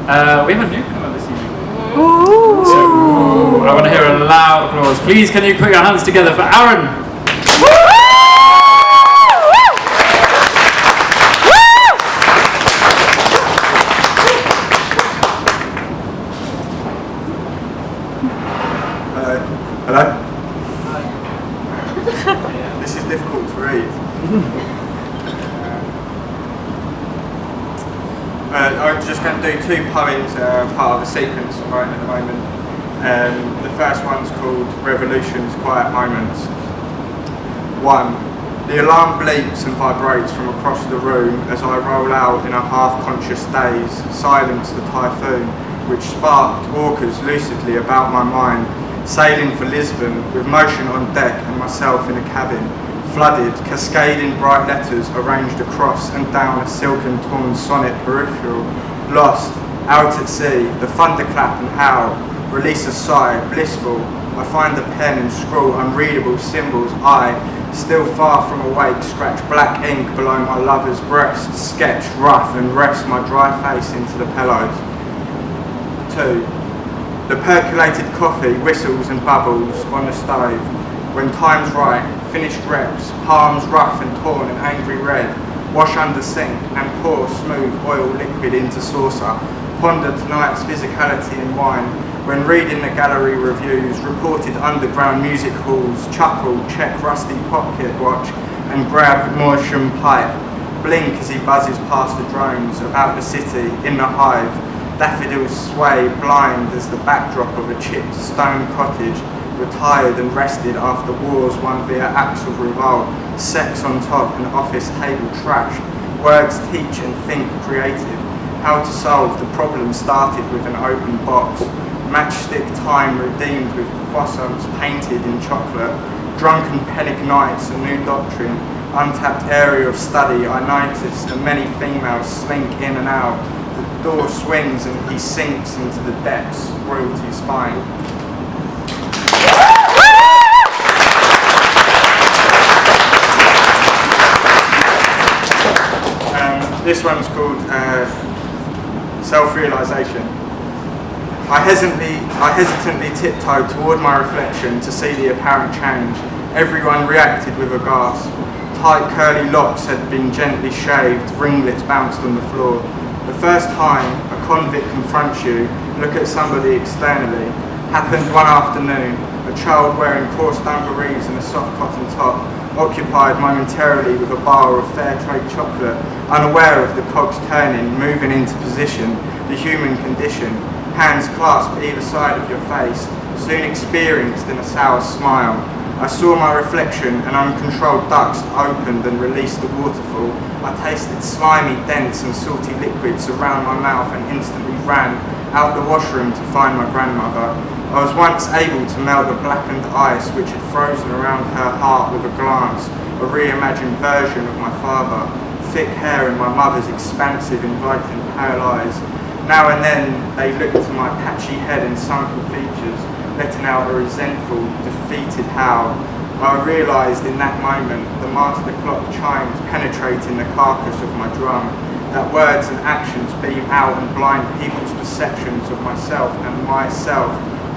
We have a newcomer this evening. So, I want to hear a loud applause. Please, can you put your hands together for Aaron? Hello? Hi. This is difficult to read. I'm just going to do two poems, part of a sequence I'm writing at the moment. The first one's called Revolution's Quiet Moments. 1. The alarm bleeps and vibrates from across the room as I roll out in a half-conscious daze, silence the typhoon, which sparked walkers lucidly about my mind, sailing for Lisbon with motion on deck and myself in a cabin, flooded, cascading bright letters arranged across and down a silken torn sonnet peripheral, lost, out at sea, the thunderclap and howl, release a sigh, blissful, I find the pen and scrawl unreadable symbols, I, still far from awake, scratch black ink below my lover's breast, sketch rough and rest my dry face into the pillows. 2. The percolated coffee whistles and bubbles on the stove. When time's right, finished reps, palms rough and torn and angry red, wash under sink and pour smooth oil liquid into saucer. Ponder tonight's physicality in wine. When reading the gallery reviews, reported underground music halls, chuckle, check rusty pocket watch and grab Morsham pipe. Blink as he buzzes past the drones about the city in the hive. Daffodils sway blind as the backdrop of a chipped stone cottage, retired and rested after wars won via acts of revolt, sex on top and office table trash. Words teach and think creative. How to solve the problem started with an open box. Matchstick time redeemed with blossoms painted in chocolate. Drunken panic nights, a new doctrine. Untapped area of study, I noticed the many females slink in and out. The door swings and he sinks into the depths, royalty's fine. This one's called Self-Realization. I hesitantly tiptoed toward my reflection to see the apparent change. Everyone reacted with a gasp. Tight curly locks had been gently shaved, ringlets bounced on the floor. The first time a convict confronts you, look at somebody externally. Happened one afternoon. A child wearing coarse dungarees and a soft cotton top, occupied momentarily with a bar of fair trade chocolate, unaware of the cogs turning, moving into position, the human condition, hands clasped either side of your face, soon experienced in a sour smile. I saw my reflection, and uncontrolled ducts opened and released the waterfall. I tasted slimy, dense and salty liquids around my mouth and instantly ran out the washroom to find my grandmother. I was once able to melt the blackened ice which had frozen around her heart with a glance, a reimagined version of my father, thick hair and my mother's expansive, inviting pale eyes. Now and then they looked to my patchy head and sunken features, letting out a resentful, defeated howl. I realised in that moment the master clock chimes penetrating the carcass of my drum, that words and actions beam out and blind people's perceptions of myself and myself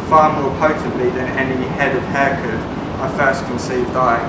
far more potently than any head of hair could. I first conceived I.